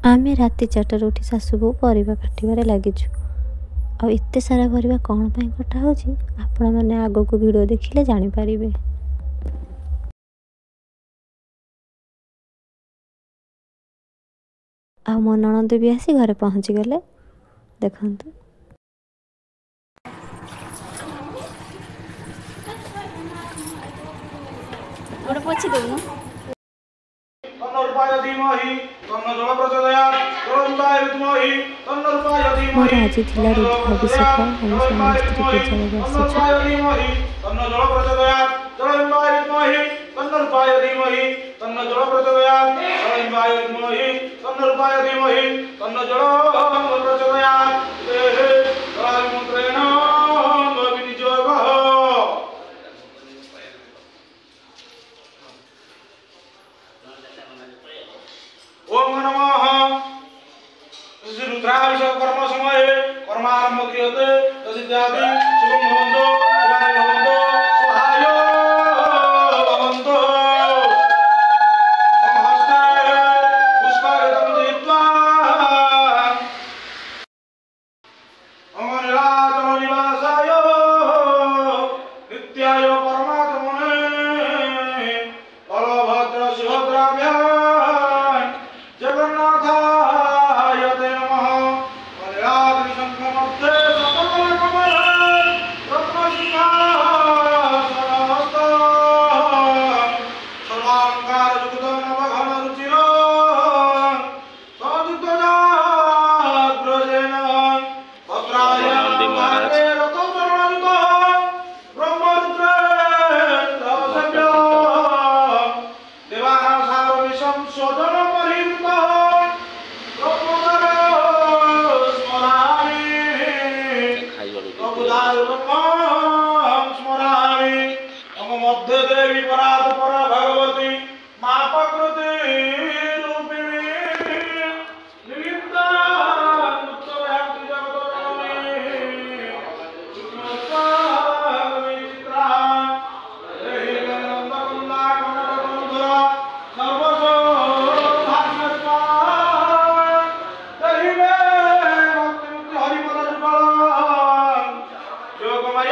आमे राति 4टार उठी शाशु बो परिबा काटिबारे लागिछु। आ एते सारा परिबा कौन ପାଇଁ कटा होची आपण माने आगो को वीडियो देखिले जानि पारिबे। आ मो ननद भी आसी घरे पहुँची गले देखंतु। गोड़ पोछि देबो मोर आज थिला रुद्राभिषेक हम स्वामी स्त्री पूजा रुद्राभिषेक कर्म समय कर्मारंभ क्रियते तदित्यादि शुभं भवन्तु शुभानि भवन्तु सहाय भवन्तु हस्ते पुष्पगतं दीत्वा अमरराजो निवासाय नित्याय परमात्मने बलभद्र सुभद्राभ्यां जगन्नाथाय ते नमः। मध्य देवी परात परा भगवती मां प्रकृति रूपिणी निमित्ता मुक्तव्याप्ति जगतोरमणी सुखमस्वामित्रा देहि नंदकुंदा कनककुंधरा सर्वसो भाग्यस्वा देहि मे भक्ति मुक्ति हरिपद जुगल योगमया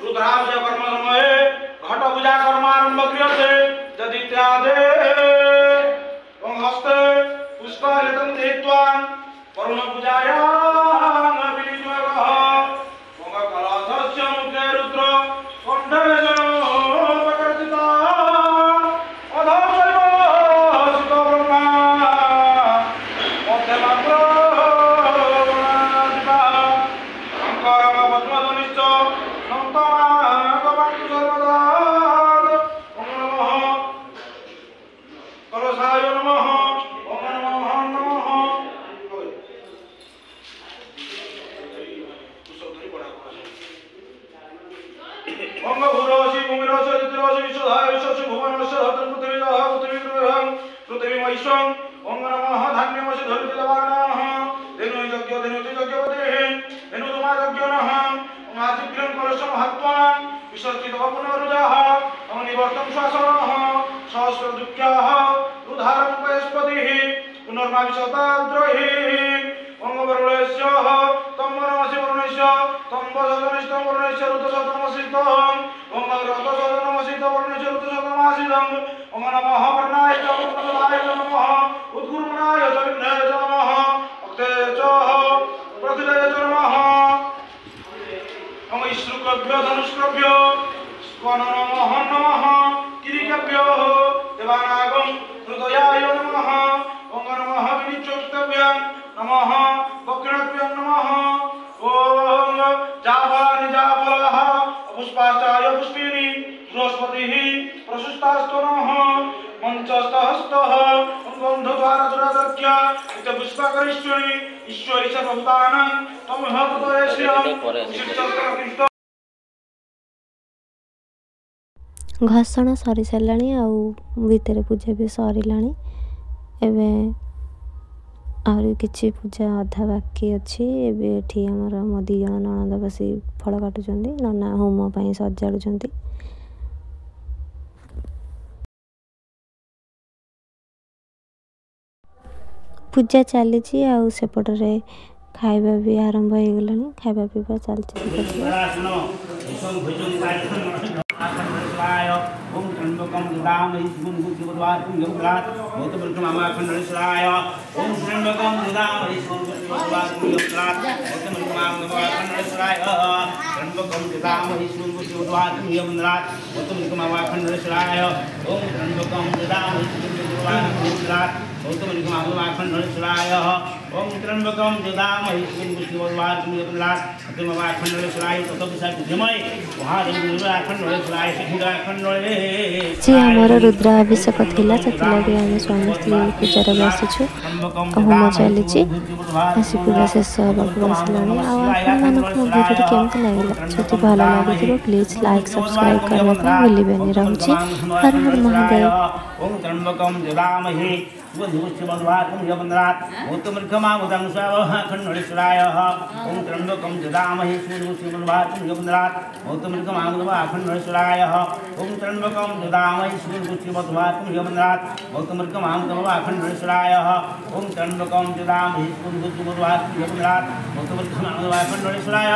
रुद्राभिषेक कर्म समय घट पूजा कर्मारंभ क्रियते तदित्यादि हस्ते पुष्पगतं दीत्वा वरुण पूजायां विनियोगः कलशस्य मुखे रुद्र कण्ठे प्रकर्तिता अधोशैव सितो ब्रह्मा मध्यमात्र धनुष्कभ्यो नमः किरीटभ्यो देवानागं हृदयाय नमः नमः विनिचोक्तभ्यां नमः वक्रभ्यो ईश्वरी च भूतानां तमह ततयस्य घसण सरी साराणी भितर पूजा भी सरलाणी एबे आहरी किछि पूजा अधा बाकी अच्छी एबे एठी हमर मो दी जण ननद बसी फल काटुचंदी नना होम पई सजाडुचंदी। पूजा चली सेपटे खाଇବା भी आरंभ हो गलानी खाଇବା पीवा चलती ओम त्र्यंबकम यजामहे सुगंधिं पुष्टिवर्धनम् यज्ञात् भूतमन्त्रमामाखण्डलेश्वराय ओम त्र्यंबकम यजामहे सुगंधिं पुष्टिवर्धनम् यज्ञात् भूतमन्त्रमामाखण्डलेश्वराय त्र्यंबकम यजामहे सुगंधिं पुष्टिवर्धनम् यज्ञात् भूतमन्त्रमामाखण्डलेश्वराय ओम त्र्यंबकम यजामहे सुगंधिं पुष्टिवर्धनम् यज्ञात् भूतमन्त्रमामाखण्डलेश्वराय ओम त्र्यंबकम यजामहे सुगंधिं पुष्टिवर्धनम् यज्ञात् भूतमन्त्रमामाखण्डलेश्वराय ततोऽभिषेकमय महादेवखण्डलेश्वराय जी आमर रुद्राभिषेक थिला लगे आम स्वामी स्त्री पूजार बसीचु होम चली आसी पूजा शेष होगा बसला मो भिडियो केमती लगे जब भल लगे प्लीज लाइक सब्सक्राइब करने भूलें रही हर हर महादेव। ओम त्र्यंबकम यजामहे सुगंधिं यवन्द्रात् भूतमन्त्रमामृतं स्वाहाखण्डलेश्वराय ओम त्र्यंबकम यजामहे सुगंधिं यवन्द्रात् भूतमन्त्रमामृतमखण्डलेश्वराय ओम त्र्यंबकम यजामहे सुगंधिं यवन्द्रात् भूतमन्त्रमामृतमखण्डलेश्वराय ओम त्र्यंबकम यजामहे सुगंधिं यवन्द्रात् भूतमन्त्रमामृतमखण्डलेश्वराय